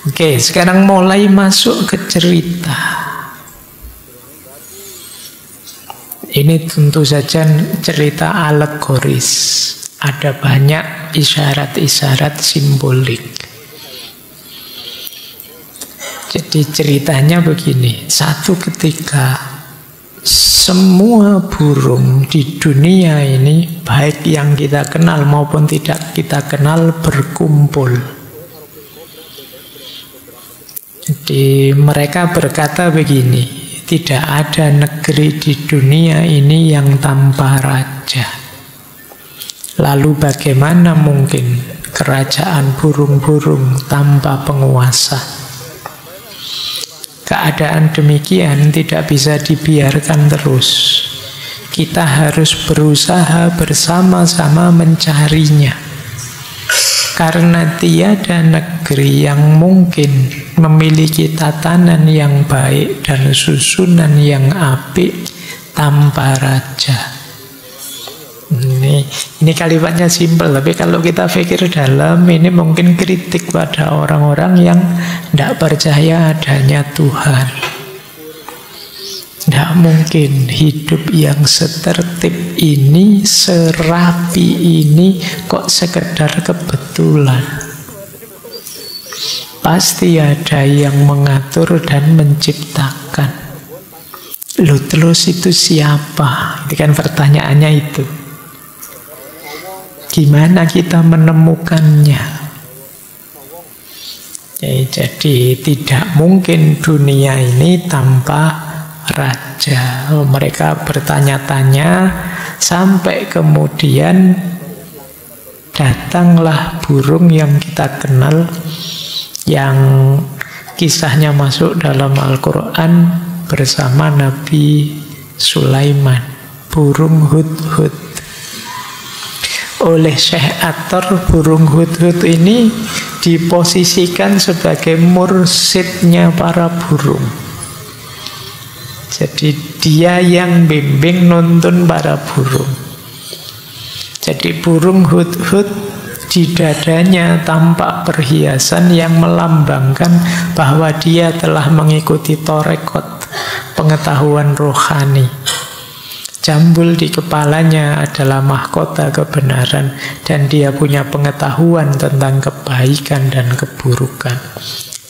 Oke, sekarang mulai masuk ke cerita. Ini tentu saja cerita alegoris. Ada banyak isyarat-isyarat simbolik. Jadi ceritanya begini. Satu ketika semua burung di dunia ini, baik yang kita kenal maupun tidak kita kenal, berkumpul. Jadi mereka berkata begini, tidak ada negeri di dunia ini yang tanpa raja. Lalu bagaimana mungkin kerajaan burung-burung tanpa penguasa? Keadaan demikian tidak bisa dibiarkan terus. Kita harus berusaha bersama-sama mencarinya. Karena tiada negeri yang mungkin memiliki tatanan yang baik dan susunan yang apik tanpa raja. Ini kalimatnya simpel, tapi kalau kita pikir dalam, ini mungkin kritik pada orang-orang yang tidak percaya adanya Tuhan. Tidak mungkin hidup yang setertib ini, serapi ini, kok sekedar kebetulan. Pasti ada yang mengatur dan menciptakan. Loh, terus itu siapa? Itu kan pertanyaannya itu. Gimana kita menemukannya? Jadi tidak mungkin dunia ini tanpa raja. Mereka bertanya-tanya sampai kemudian datanglah burung yang kita kenal, yang kisahnya masuk dalam Al-Quran bersama Nabi Sulaiman, burung hudhud. Oleh Syekh Athar, burung hudhud ini diposisikan sebagai mursyidnya para burung. Jadi dia yang bimbing nuntun para burung. Jadi burung hudhud di dadanya tampak perhiasan yang melambangkan bahwa dia telah mengikuti torekot, pengetahuan rohani. Jambul di kepalanya adalah mahkota kebenaran, dan dia punya pengetahuan tentang kebaikan dan keburukan.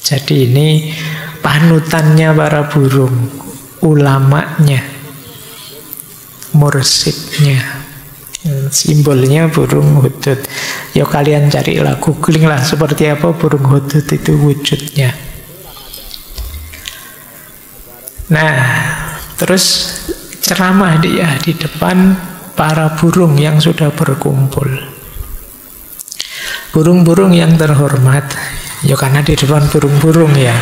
Jadi ini panutannya para burung, ulamanya, mursyidnya. Simbolnya burung hudhud. Ya kalian carilah, googling lah seperti apa burung hudhud itu wujudnya. Nah, terus ceramah dia di depan para burung yang sudah berkumpul. Burung-burung yang terhormat, ya karena di depan burung-burung ya.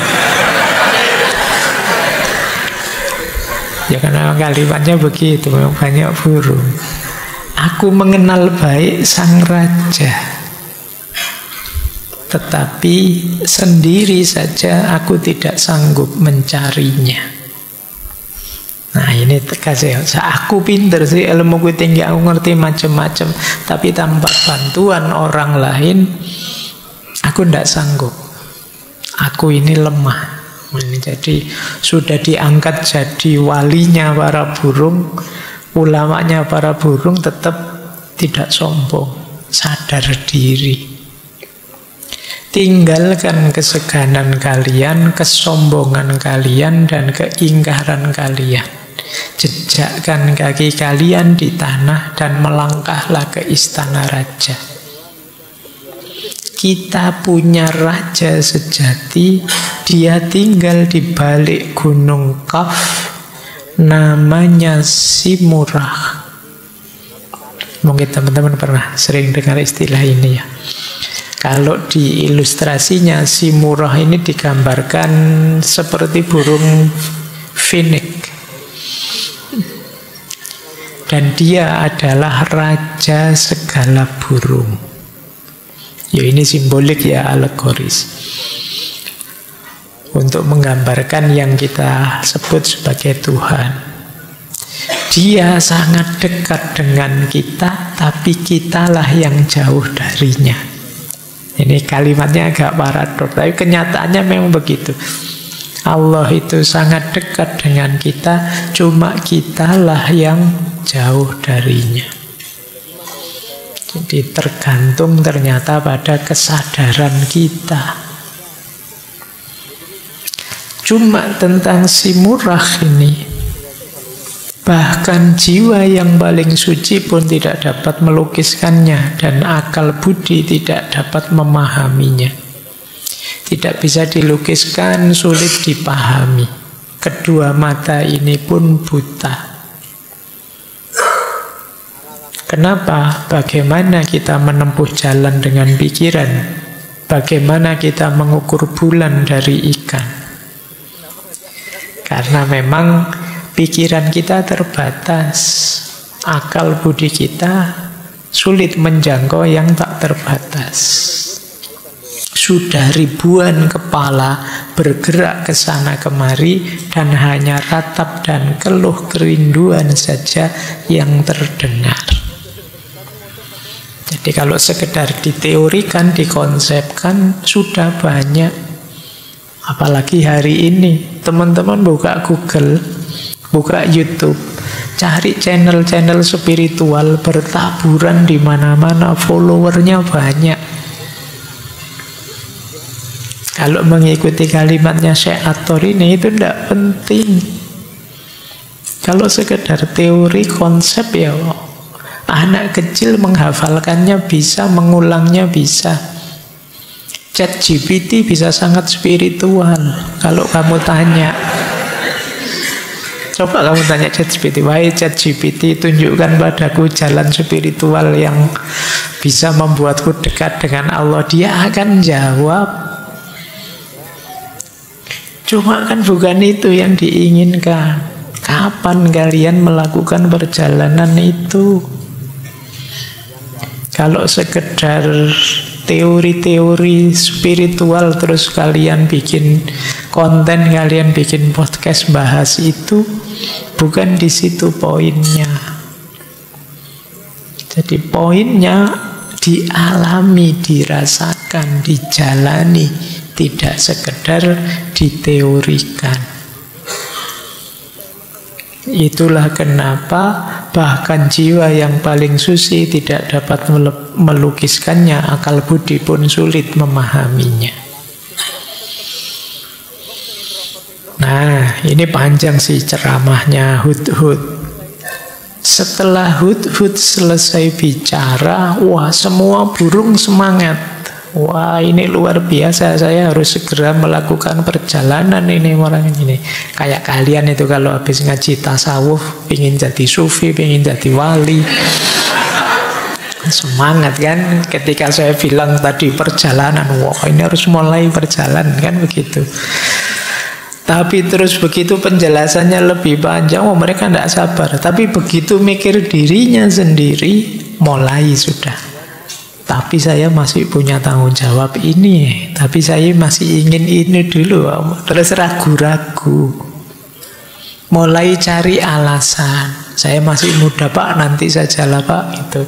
Ya karena kalimatnya begitu, memang banyak burung. Aku mengenal baik sang raja, tetapi sendiri saja aku tidak sanggup mencarinya. Nah ini tegas ya, aku pinter sih, ilmuku tinggi, aku ngerti macam-macam, tapi tanpa bantuan orang lain aku tidak sanggup. Aku ini lemah. Ini jadi sudah diangkat jadi walinya para burung, ulamanya para burung, tetap tidak sombong, sadar diri. Tinggalkan keseganan kalian, kesombongan kalian, dan keingkaran kalian. Jejakkan kaki kalian di tanah dan melangkahlah ke istana raja. Kita punya raja sejati, dia tinggal di balik gunung Kaf, namanya Simurah. Mungkin teman-teman pernah sering dengar istilah ini ya. Kalau di ilustrasinya, Simurah ini digambarkan seperti burung finik. Dan dia adalah raja segala burung. Ya ini simbolik ya, alegoris. Untuk menggambarkan yang kita sebut sebagai Tuhan. Dia sangat dekat dengan kita, tapi kitalah yang jauh darinya. Ini kalimatnya agak paradoks, tapi kenyataannya memang begitu. Allah itu sangat dekat dengan kita, cuma kitalah yang jauh darinya. Jadi tergantung ternyata pada kesadaran kita. Cuma tentang si murah ini, bahkan jiwa yang paling suci pun tidak dapat melukiskannya, dan akal budi tidak dapat memahaminya. Tidak bisa dilukiskan, sulit dipahami. Kedua mata ini pun buta. Kenapa? Bagaimana kita menempuh jalan dengan pikiran? Bagaimana kita mengukur bulan dari ikan? Karena memang pikiran kita terbatas, akal budi kita sulit menjangkau yang tak terbatas. Sudah ribuan kepala bergerak ke sana kemari, dan hanya ratap dan keluh kerinduan saja yang terdengar. Jadi kalau sekedar diteorikan, dikonsepkan, sudah banyak. Apalagi hari ini, teman-teman buka Google, buka YouTube, cari channel-channel spiritual bertaburan di mana-mana, followernya banyak. Kalau mengikuti kalimatnya Syekh Athor ini itu tidak penting. Kalau sekedar teori konsep ya anak kecil menghafalkannya bisa, mengulangnya bisa. ChatGPT bisa sangat spiritual. Kalau kamu tanya, coba kamu tanya ChatGPT, wahai ChatGPT, tunjukkan padaku jalan spiritual yang bisa membuatku dekat dengan Allah. Dia akan jawab. Cuma kan bukan itu yang diinginkan. Kapan kalian melakukan perjalanan itu? Kalau sekedar teori-teori spiritual terus kalian bikin konten, kalian bikin podcast bahas itu, bukan di situ poinnya. Jadi poinnya dialami, dirasakan, dijalani, tidak sekedar diteorikan. Itulah kenapa bahkan jiwa yang paling suci tidak dapat melukiskannya, akal budi pun sulit memahaminya. Nah, ini panjang sih ceramahnya Hudhud. Setelah Hudhud selesai bicara, wah semua burung semangat. Wah ini luar biasa, saya harus segera melakukan perjalanan ini orang ini. Kayak kalian itu kalau habis ngaji tasawuf, pingin jadi sufi, pingin jadi wali, semangat kan. Ketika saya bilang tadi perjalanan, wah ini harus mulai perjalanan kan begitu. Tapi terus begitu penjelasannya lebih panjang, mereka tidak sabar. Tapi begitu mikir dirinya sendiri, mulai sudah. Tapi saya masih punya tanggung jawab ini, tapi saya masih ingin ini dulu. Terus ragu-ragu, mulai cari alasan. Saya masih muda Pak, nanti sajalah Pak itu.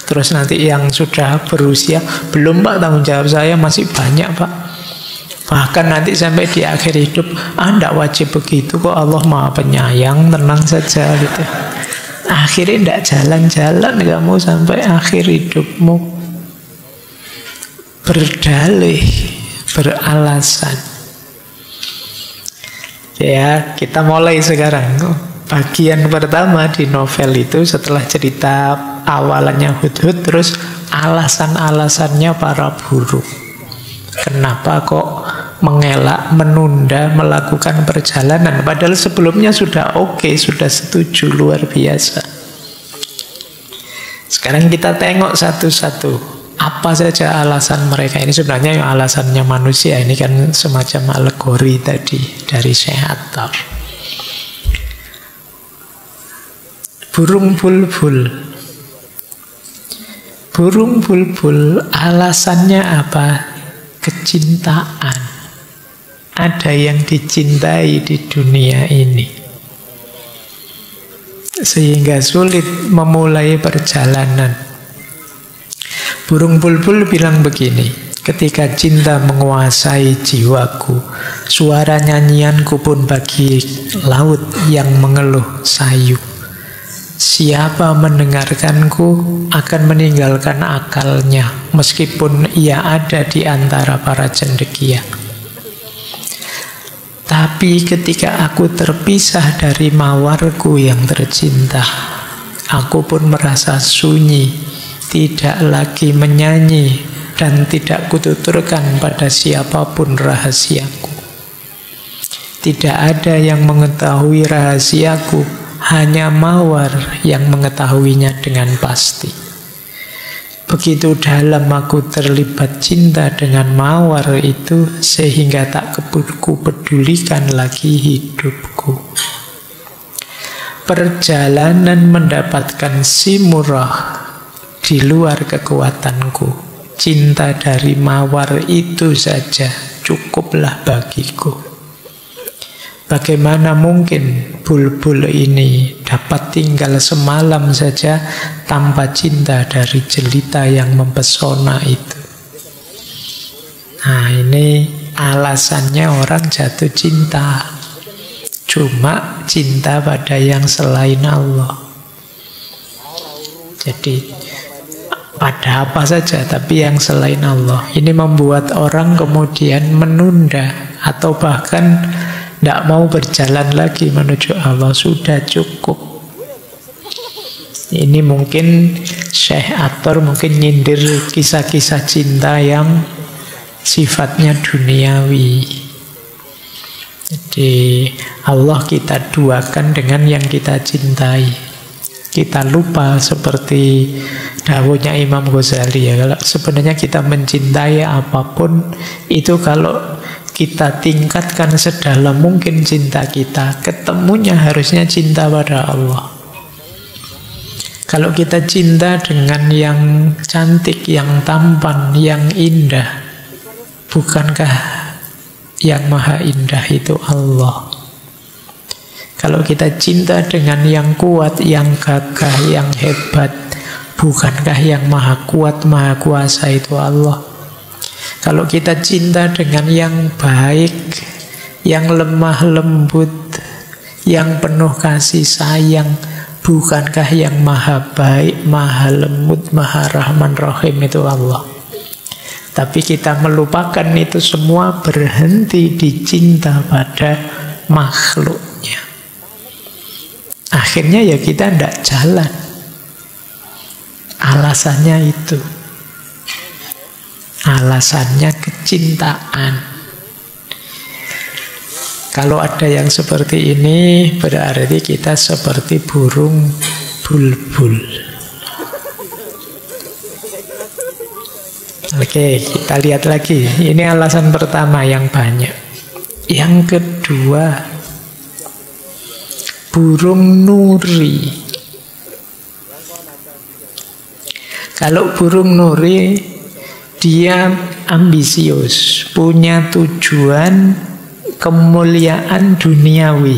Terus nanti yang sudah berusia, belum Pak, tanggung jawab saya masih banyak Pak. Bahkan nanti sampai di akhir hidup, tidak wajib begitu kok, Allah Maha Penyayang, tenang saja gitu. Akhirnya tidak jalan-jalan kamu sampai akhir hidupmu. Berdalih, beralasan. Ya, kita mulai sekarang. Bagian pertama di novel itu setelah cerita awalannya Hudhud, terus alasan-alasannya para burung. Kenapa kok mengelak, menunda melakukan perjalanan? Padahal sebelumnya sudah oke, sudah setuju, luar biasa. Sekarang kita tengok satu-satu. Apa saja alasan mereka ini? Sebenarnya yang alasannya manusia ini kan semacam alegori tadi dari Syekh Athor. Burung bulbul. Burung bulbul alasannya apa? Kecintaan. Ada yang dicintai di dunia ini, sehingga sulit memulai perjalanan. Burung bulbul bilang begini, Ketika cinta menguasai jiwaku, suara nyanyianku pun bagi laut yang mengeluh sayu. Siapa mendengarkanku akan meninggalkan akalnya, meskipun ia ada di antara para cendekia. Tapi ketika aku terpisah dari mawarku yang tercinta, aku pun merasa sunyi, tidak lagi menyanyi, dan tidak kututurkan pada siapapun rahasiaku. Tidak ada yang mengetahui rahasiaku, hanya mawar yang mengetahuinya dengan pasti. Begitu dalam aku terlibat cinta dengan mawar itu, sehingga tak kupedulikan lagi hidupku. Perjalanan mendapatkan si murah di luar kekuatanku. Cinta dari mawar itu saja cukuplah bagiku. Bagaimana mungkin bulbul ini dapat tinggal semalam saja tanpa cinta dari jelita yang mempesona itu? Nah, ini alasannya orang jatuh cinta. Cuma cinta pada yang selain Allah. Jadi pada apa saja, tapi yang selain Allah. Ini membuat orang kemudian menunda atau bahkan tidak mau berjalan lagi menuju Allah. Sudah cukup. Ini mungkin Syekh Athar mungkin nyindir kisah-kisah cinta yang sifatnya duniawi. Jadi Allah kita duakan dengan yang kita cintai. Kita lupa seperti dawuhnya Imam Ghazali ya, kalau sebenarnya kita mencintai apapun itu, kalau kita tingkatkan sedalam mungkin cinta kita, ketemunya harusnya cinta pada Allah. Kalau kita cinta dengan yang cantik, yang tampan, yang indah, bukankah yang maha indah itu Allah? Kalau kita cinta dengan yang kuat, yang gagah, yang hebat, bukankah yang maha kuat, maha kuasa itu Allah? Kalau kita cinta dengan yang baik, yang lemah lembut, yang penuh kasih sayang, bukankah yang maha baik, maha lembut, maha rahman rahim itu Allah? Tapi kita melupakan itu semua, berhenti di cinta pada makhluknya. Akhirnya ya kita tidak jalan. Alasannya itu. Alasannya kecintaan. Kalau ada yang seperti ini, berarti kita seperti burung bulbul. Oke, kita lihat lagi. Ini alasan pertama yang banyak. Yang kedua, burung nuri. Kalau burung nuri, dia ambisius, punya tujuan kemuliaan duniawi,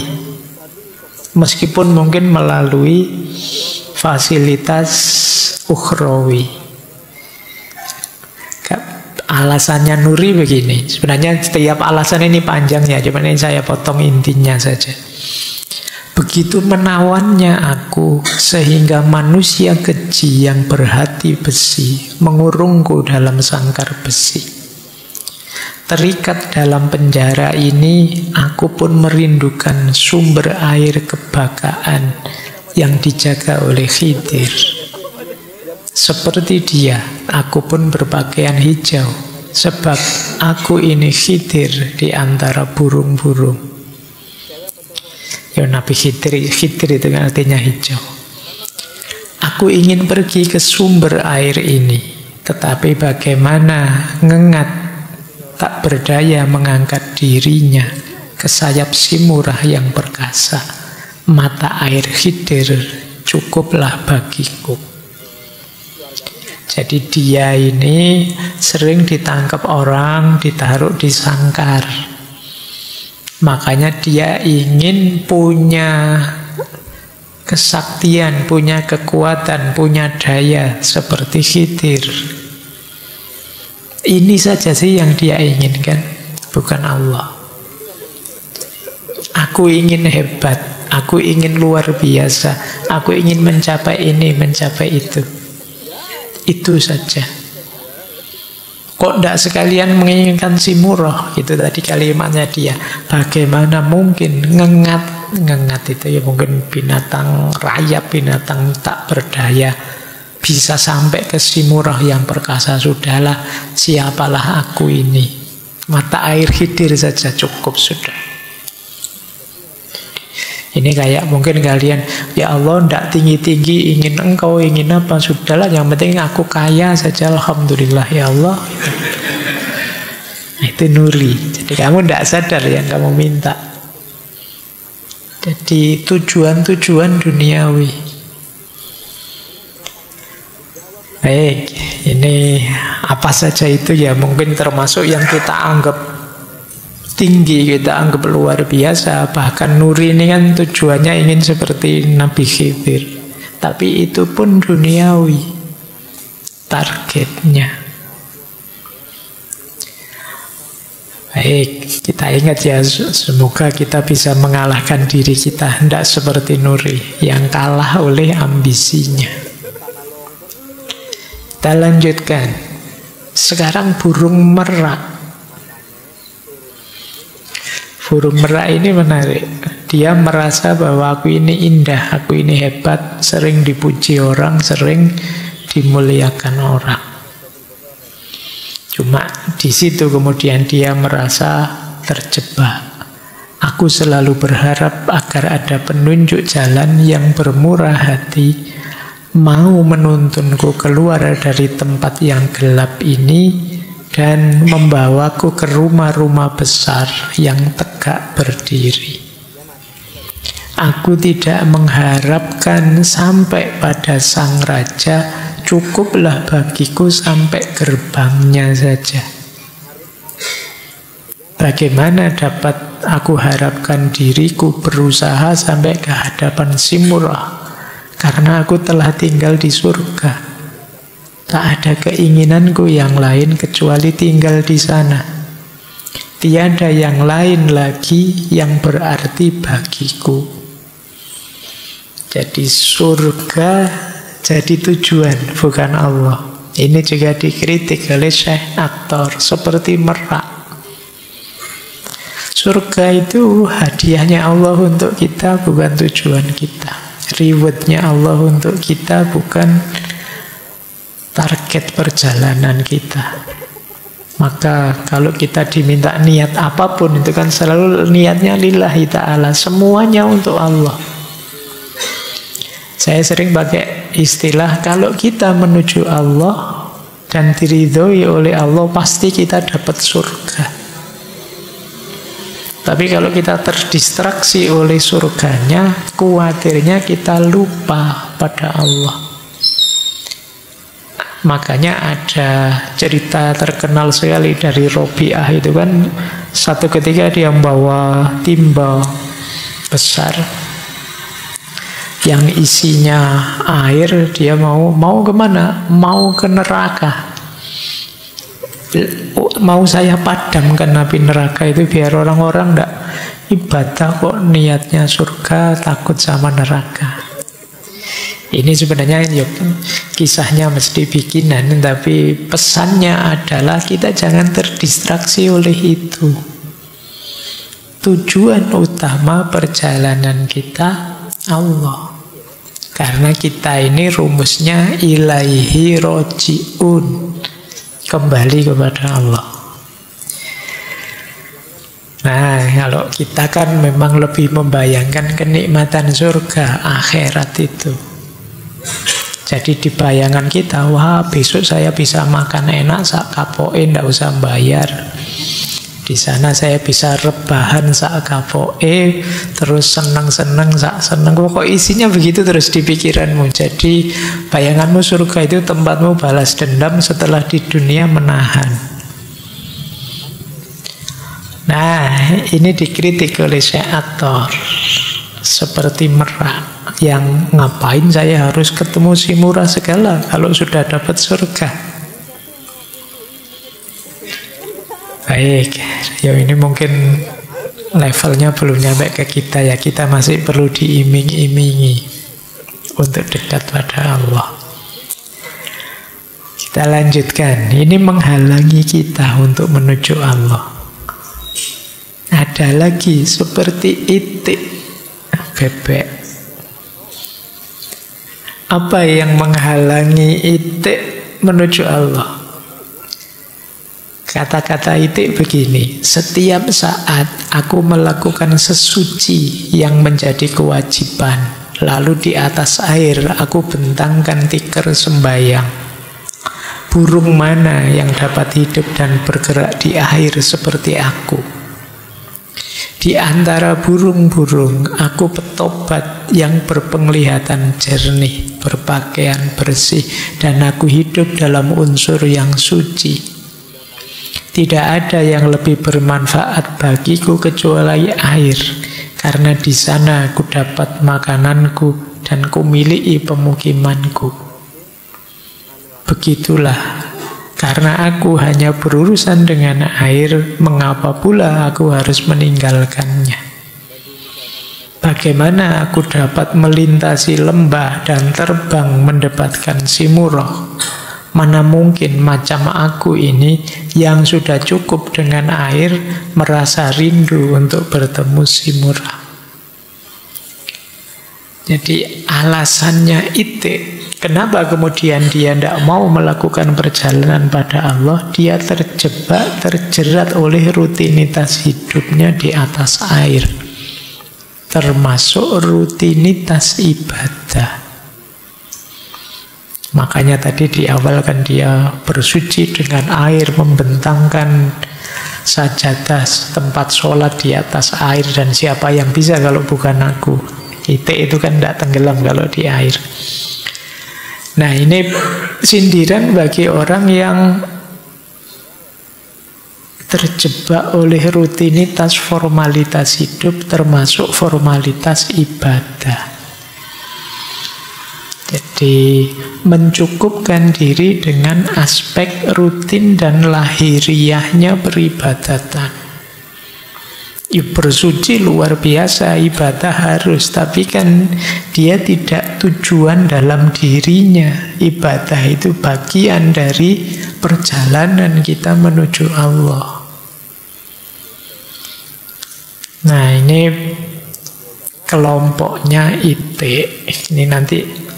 meskipun mungkin melalui fasilitas ukhrawi. Alasannya nuri begini. Sebenarnya setiap alasan ini panjang ya, cuma ini saya potong intinya saja. Begitu menawannya aku, sehingga manusia keji yang berhati besi mengurungku dalam sangkar besi. Terikat dalam penjara ini, aku pun merindukan sumber air kebakaan yang dijaga oleh Khidir. Seperti dia, aku pun berpakaian hijau, sebab aku ini Khidir di antara burung-burung. Ya, Nabi Khidir itu kan artinya hijau. Aku ingin pergi ke sumber air ini, tetapi bagaimana ngengat tak berdaya mengangkat dirinya ke sayap si murah yang perkasa. Mata air Khidir cukuplah bagiku. Jadi dia ini sering ditangkap orang, ditaruh di sangkar. Makanya dia ingin punya kesaktian, punya kekuatan, punya daya seperti Khidir. Ini saja sih yang dia inginkan, bukan Allah. Aku ingin hebat, aku ingin luar biasa, aku ingin mencapai ini, mencapai itu. Itu saja. Kok tidak sekalian menginginkan si murah? Itu tadi kalimatnya dia. Bagaimana mungkin ngengat itu ya mungkin binatang rayap, binatang tak berdaya bisa sampai ke si murah yang perkasa. Sudahlah, siapalah aku ini. Mata air Khidir saja cukup sudah. Ini kayak mungkin kalian, ya Allah tidak tinggi-tinggi ingin engkau, ingin apa, sudahlah yang penting aku kaya saja, alhamdulillah ya Allah. Itu nuri. Jadi kamu tidak sadar yang kamu minta. Jadi tujuan-tujuan duniawi. Baik, ini apa saja itu ya mungkin termasuk yang kita anggap tinggi, kita anggap luar biasa. Bahkan nuri ini kan tujuannya ingin seperti Nabi Khidir. Tapi itu pun duniawi targetnya. Baik, kita ingat ya, semoga kita bisa mengalahkan diri kita. Tidak seperti nuri yang kalah oleh ambisinya. Kita lanjutkan. Sekarang burung merak. Burung merak ini menarik. Dia merasa bahwa aku ini indah, aku ini hebat, sering dipuji orang, sering dimuliakan orang. Cuma di situ kemudian dia merasa terjebak. Aku selalu berharap agar ada penunjuk jalan yang bermurah hati, mau menuntunku keluar dari tempat yang gelap ini dan membawaku ke rumah-rumah besar yang tegak berdiri. Aku tidak mengharapkan sampai pada sang raja, cukuplah bagiku sampai gerbangnya saja. Bagaimana dapat aku harapkan diriku berusaha sampai ke hadapan si murah? Karena aku telah tinggal di surga. Tak ada keinginanku yang lain kecuali tinggal di sana. Tiada yang lain lagi yang berarti bagiku. Jadi surga jadi tujuan, bukan Allah. Ini juga dikritik oleh Syekh Attar seperti merak. Surga itu hadiahnya Allah untuk kita, bukan tujuan kita. Rewardnya Allah untuk kita, bukan target perjalanan kita. Maka kalau kita diminta niat apapun, itu kan selalu niatnya lillahi ta'ala, semuanya untuk Allah. Saya sering pakai istilah, kalau kita menuju Allah dan diridhoi oleh Allah, pasti kita dapat surga. Tapi kalau kita terdistraksi oleh surganya, khawatirnya kita lupa pada Allah. Makanya ada cerita terkenal sekali dari Robi'ah itu kan, satu ketika dia membawa timba besar yang isinya air. Dia mau kemana? Mau ke neraka. Mau saya padamkan api neraka itu biar orang-orang tidak ibadah kok niatnya surga, takut sama neraka. Ini sebenarnya kisahnya mesti bikinan, tapi pesannya adalah kita jangan terdistraksi oleh itu. Tujuan utama perjalanan kita Allah. Karena kita ini rumusnya ilaihi roji'un, kembali kepada Allah. Nah, kalau kita kan memang lebih membayangkan kenikmatan surga akhirat itu. Jadi di bayangan kita, wah besok saya bisa makan enak sak kapoke, ndak usah bayar. Di sana saya bisa rebahan sak kapoke, terus seneng-seneng sak seneng. Kok isinya begitu terus di pikiranmu. Jadi bayanganmu surga itu tempatmu balas dendam setelah di dunia menahan. Nah, ini dikritik oleh Syekh Attar seperti merak. Yang ngapain saya harus ketemu si murah segala kalau sudah dapat surga. Baik, ya ini mungkin levelnya belum nyampe ke kita ya. Kita masih perlu diiming-imingi untuk dekat pada Allah. Kita lanjutkan. Ini menghalangi kita untuk menuju Allah. Ada lagi seperti itik bebek. Apa yang menghalangi itik menuju Allah? Kata-kata itik begini, setiap saat aku melakukan sesuci yang menjadi kewajiban, lalu di atas air aku bentangkan tikar sembayang. Burung mana yang dapat hidup dan bergerak di air seperti aku? Di antara burung-burung, aku petobat yang berpenglihatan jernih, berpakaian bersih, dan aku hidup dalam unsur yang suci. Tidak ada yang lebih bermanfaat bagiku kecuali air, karena di sana aku dapat makananku dan kumiliki pemukimanku. Begitulah, karena aku hanya berurusan dengan air, mengapa pula aku harus meninggalkannya? Bagaimana aku dapat melintasi lembah dan terbang mendapatkan si Murrah? Mana mungkin macam aku ini yang sudah cukup dengan air merasa rindu untuk bertemu si Murrah. Jadi alasannya itik, kenapa kemudian dia tidak mau melakukan perjalanan pada Allah? Dia terjebak, terjerat oleh rutinitas hidupnya di atas air, termasuk rutinitas ibadah. Makanya tadi di awal kan dia bersuci dengan air, membentangkan sajadah tempat sholat di atas air, dan siapa yang bisa kalau bukan aku? Itik itu kan tidak tenggelam kalau di air. Nah, ini sindiran bagi orang yang terjebak oleh rutinitas formalitas hidup, termasuk formalitas ibadah. Jadi mencukupkan diri dengan aspek rutin dan lahiriahnya peribadatan. Bersuci luar biasa, ibadah harus, tapi kan dia tidak tujuan dalam dirinya. Ibadah itu bagian dari perjalanan kita menuju Allah. Nah, ini kelompoknya itik. Ini nanti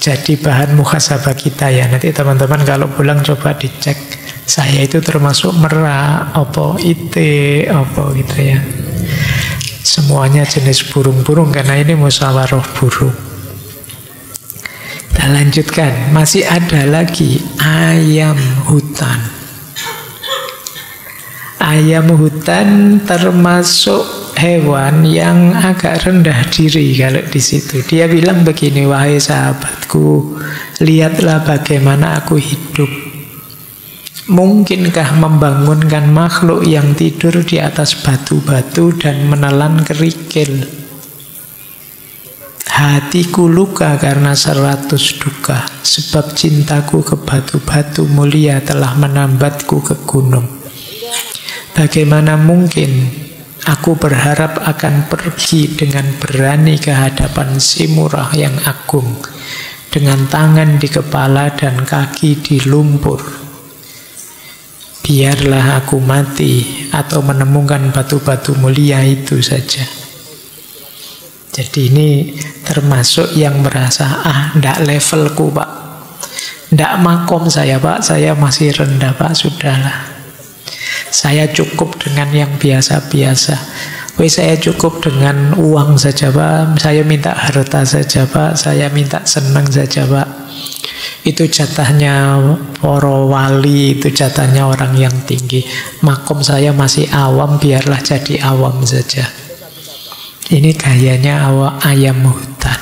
jadi bahan muhasabah kita ya. Nanti teman-teman kalau pulang coba dicek, saya itu termasuk merak, apa itik, apa gitu ya. Semuanya jenis burung-burung, karena ini musyawarah burung. Kita lanjutkan. Masih ada lagi ayam hutan. Ayam hutan termasuk hewan yang agak rendah diri kalau di situ. Dia bilang begini, wahai sahabatku, lihatlah bagaimana aku hidup. Mungkinkah membangunkan makhluk yang tidur di atas batu-batu dan menelan kerikil? Hatiku luka karena 100 duka, sebab cintaku ke batu-batu mulia telah menambatku ke gunung. Bagaimana mungkin aku berharap akan pergi dengan berani ke hadapan si Murrah yang agung, dengan tangan di kepala dan kaki di lumpur. Biarlah aku mati atau menemukan batu-batu mulia itu saja. Jadi ini termasuk yang merasa, ndak levelku pak, ndak makom saya pak, saya masih rendah pak, sudahlah. Saya cukup dengan yang biasa-biasa. Saya cukup dengan uang saja pak, saya minta harta saja pak, saya minta senang saja pak. Itu jatahnya para wali, itu jatahnya orang yang tinggi. Makom saya masih awam, biarlah jadi awam saja. Ini gayanya ayam hutan.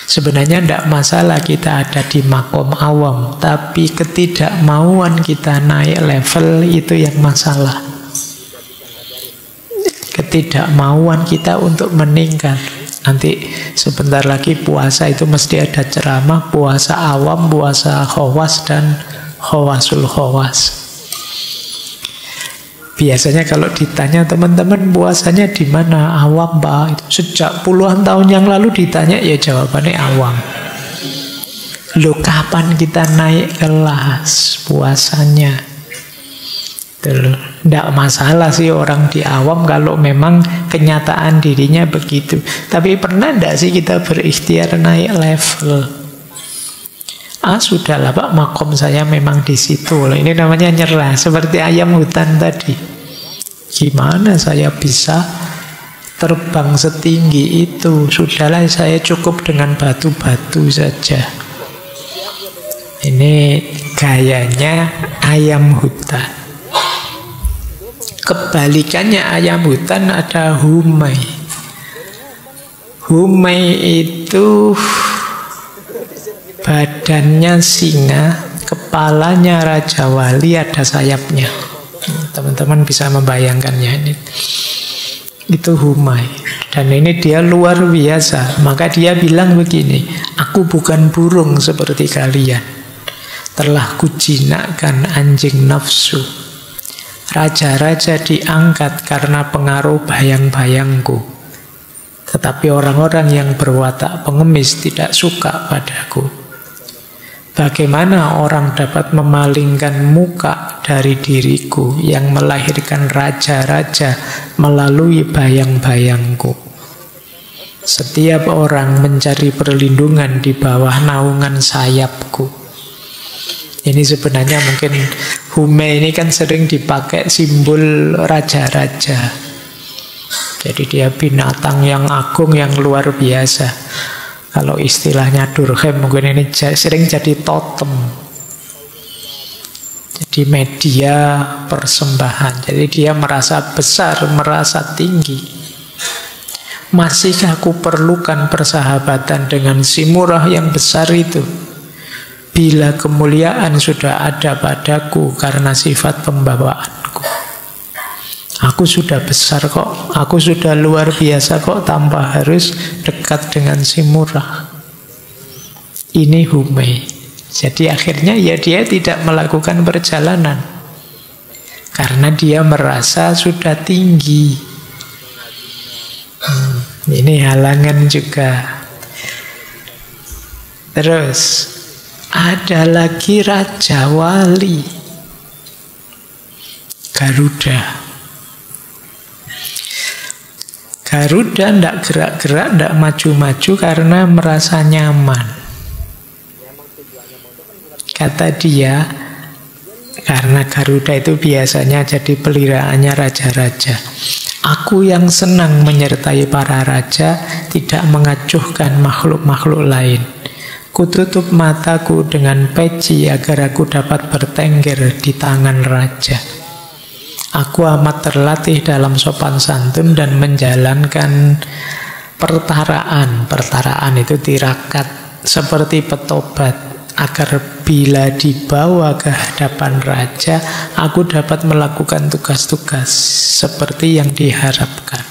Sebenarnya tidak masalah kita ada di makom awam, tapi ketidakmauan kita naik level itu yang masalah. Ketidakmauan kita untuk meningkat. Nanti sebentar lagi puasa itu mesti ada ceramah, puasa awam, puasa khawas, dan khawasul khawas. Biasanya kalau ditanya teman-teman puasanya di mana? Awam Pak. Itu sejak puluhan tahun yang lalu ditanya ya jawabannya awam. Loh kapan kita naik kelas puasanya? Tidak masalah sih orang di awam kalau memang kenyataan dirinya begitu. Tapi pernah tidak sih kita berikhtiar naik level? Sudahlah Pak, makom saya memang di situ. Ini namanya nyerah, seperti ayam hutan tadi. Gimana saya bisa terbang setinggi itu? Sudahlah, saya cukup dengan batu-batu saja. Ini gayanya ayam hutan. Kebalikannya ayam hutan ada humai. Humai itu badannya singa, kepalanya Raja Wali, ada sayapnya. Teman-teman bisa membayangkannya ini. Itu humai. Dan ini dia luar biasa. Maka dia bilang begini, aku bukan burung seperti kalian. Telah kujinakkan anjing nafsu. Raja-raja diangkat karena pengaruh bayang-bayangku. Tetapi orang-orang yang berwatak pengemis tidak suka padaku. Bagaimana orang dapat memalingkan muka dari diriku yang melahirkan raja-raja melalui bayang-bayangku? Setiap orang mencari perlindungan di bawah naungan sayapku. Ini sebenarnya mungkin humai ini kan sering dipakai simbol raja-raja. Jadi dia binatang yang agung, yang luar biasa. Kalau istilahnya Durkheim mungkin ini sering jadi totem. Jadi media persembahan. Jadi dia merasa besar, merasa tinggi. Masihkah aku perlukan persahabatan dengan si murah yang besar itu? Bila kemuliaan sudah ada padaku karena sifat pembawaanku. Aku sudah besar kok, aku sudah luar biasa kok, tanpa harus dekat dengan si murah. Ini humai. Jadi akhirnya ya dia tidak melakukan perjalanan. Karena dia merasa sudah tinggi. Ini halangan juga. Terus ada lagi Raja Wali, Garuda. Garuda tidak gerak-gerak, tidak maju-maju karena merasa nyaman. Kata dia, karena Garuda itu biasanya jadi peliraannya raja-raja. Aku yang senang menyertai para raja, tidak mengacuhkan makhluk-makhluk lain. Kututup mataku dengan peci agar aku dapat bertengger di tangan raja. Aku amat terlatih dalam sopan santun dan menjalankan pertaraan. Pertaraan itu tirakat seperti petobat, agar bila dibawa ke hadapan raja, aku dapat melakukan tugas-tugas seperti yang diharapkan.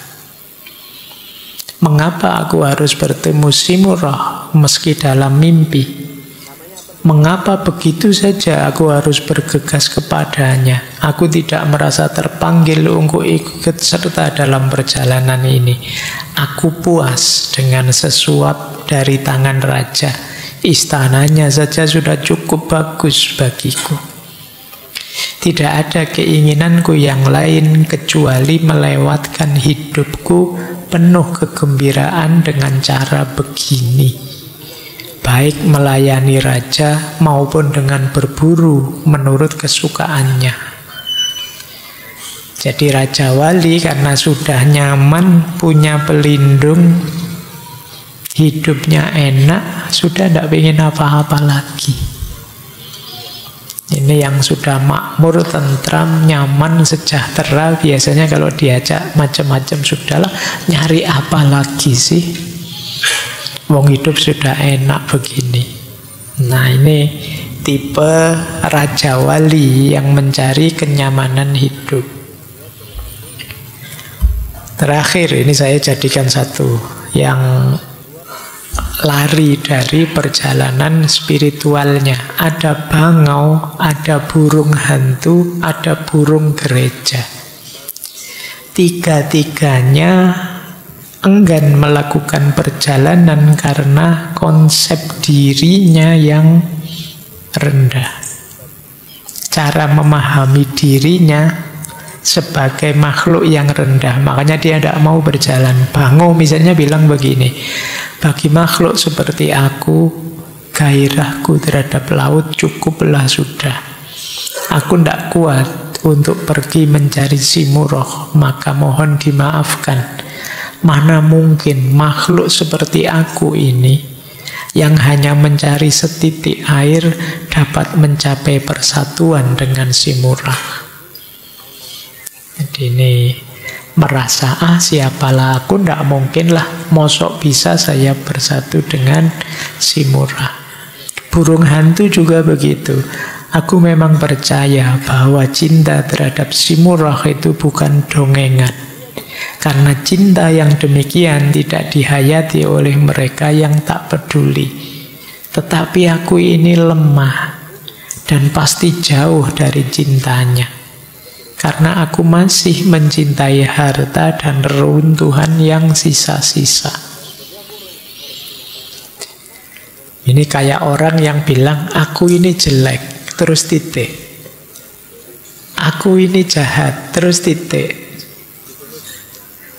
Mengapa aku harus bertemu si murah meski dalam mimpi? Mengapa begitu saja aku harus bergegas kepadanya? Aku tidak merasa terpanggil untuk ikut serta dalam perjalanan ini. Aku puas dengan sesuap dari tangan raja. Istananya saja sudah cukup bagus bagiku. Tidak ada keinginanku yang lain kecuali melewatkan hidupku penuh kegembiraan dengan cara begini. Baik melayani raja maupun dengan berburu menurut kesukaannya. Jadi Raja Wali karena sudah nyaman, punya pelindung, hidupnya enak, sudah tidak ingin apa-apa lagi. Ini yang sudah makmur, tentram, nyaman, sejahtera. Biasanya kalau diajak macam-macam, sudahlah, nyari apa lagi sih? Wong hidup sudah enak begini. Nah ini tipe Raja Wali yang mencari kenyamanan hidup. Terakhir ini saya jadikan satu yang lari dari perjalanan spiritualnya. Ada bangau, ada burung hantu, ada burung gereja. tiga-tiganya enggan melakukan perjalanan karena konsep dirinya yang rendah. Cara memahami dirinya sebagai makhluk yang rendah. Makanya dia tidak mau berjalan. Bango misalnya bilang begini, bagi makhluk seperti aku, gairahku terhadap laut cukuplah sudah. Aku tidak kuat untuk pergi mencari Simuroh, maka mohon dimaafkan. Mana mungkin makhluk seperti aku ini yang hanya mencari setitik air dapat mencapai persatuan dengan Simurah. Jadi ini merasa, siapalah aku, tidak mungkin lah, mosok bisa saya bersatu dengan Simurah. Burung hantu juga begitu. Aku memang percaya bahwa cinta terhadap Simurah itu bukan dongengan. Karena cinta yang demikian tidak dihayati oleh mereka yang tak peduli. Tetapi aku ini lemah dan pasti jauh dari cintanya. Karena aku masih mencintai harta dan reruntuhan yang sisa-sisa. Ini kayak orang yang bilang, aku ini jelek, terus titik. Aku ini jahat, terus titik.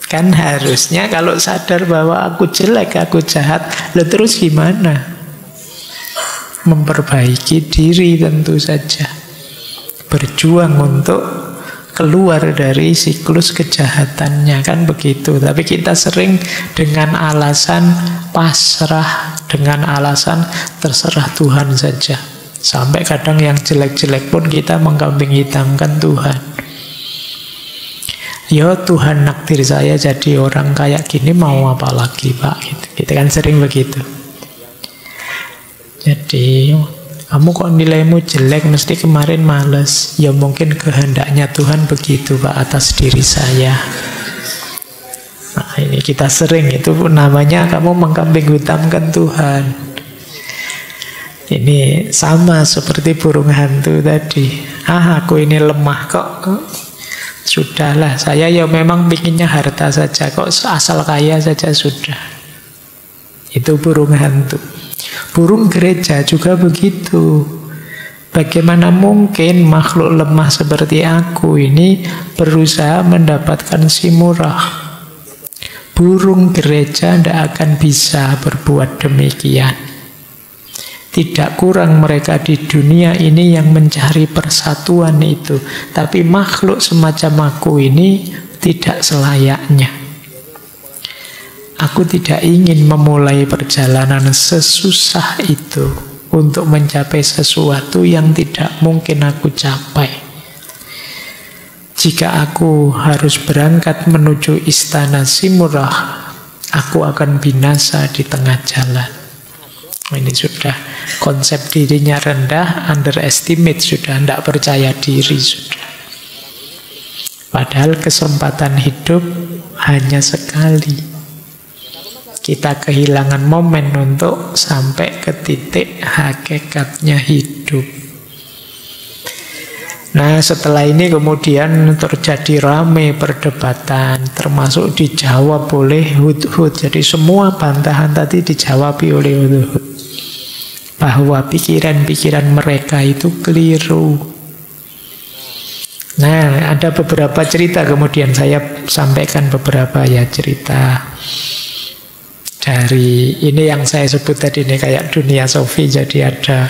Kan harusnya kalau sadar bahwa aku jelek, aku jahat, terus gimana? Memperbaiki diri tentu saja. Berjuang untuk keluar dari siklus kejahatannya, kan begitu. Tapi kita sering dengan alasan pasrah, dengan alasan terserah Tuhan saja. Sampai kadang yang jelek-jelek pun kita mengkambing hitamkan Tuhan. Ya Tuhan nakdir saya jadi orang kayak gini, mau apa lagi Pak? Gitu. Kita kan sering begitu. Jadi kamu kok nilaimu jelek, mesti kemarin males. Ya mungkin kehendaknya Tuhan begitu Pak atas diri saya. Nah ini kita sering, itu namanya kamu mengkambing hitamkan Tuhan. Ini sama seperti burung hantu tadi. Aku ini lemah kok. Sudahlah, saya ya memang pinginnya harta saja, kok asal kaya saja sudah. Itu burung hantu. Burung gereja juga begitu. Bagaimana mungkin makhluk lemah seperti aku ini berusaha mendapatkan Simurah? Burung gereja tidak akan bisa berbuat demikian. Tidak kurang mereka di dunia ini yang mencari persatuan itu. Tapi makhluk semacam aku ini tidak selayaknya. Aku tidak ingin memulai perjalanan sesusah itu untuk mencapai sesuatu yang tidak mungkin aku capai. Jika aku harus berangkat menuju istana Simurah, aku akan binasa di tengah jalan. Ini sudah konsep dirinya rendah, underestimate sudah, tidak percaya diri sudah. Padahal kesempatan hidup hanya sekali. Kita kehilangan momen untuk sampai ke titik hakikatnya hidup. Nah setelah ini kemudian terjadi ramai perdebatan, termasuk dijawab oleh Hudhud. Jadi semua bantahan tadi dijawab oleh Hudhud, bahwa pikiran-pikiran mereka itu keliru. Nah, ada beberapa cerita, kemudian saya sampaikan beberapa ya cerita dari ini yang saya sebut tadi, ini kayak dunia sufi. Jadi ada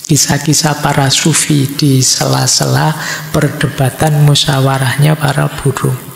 kisah-kisah para sufi di sela-sela perdebatan musyawarahnya para burung.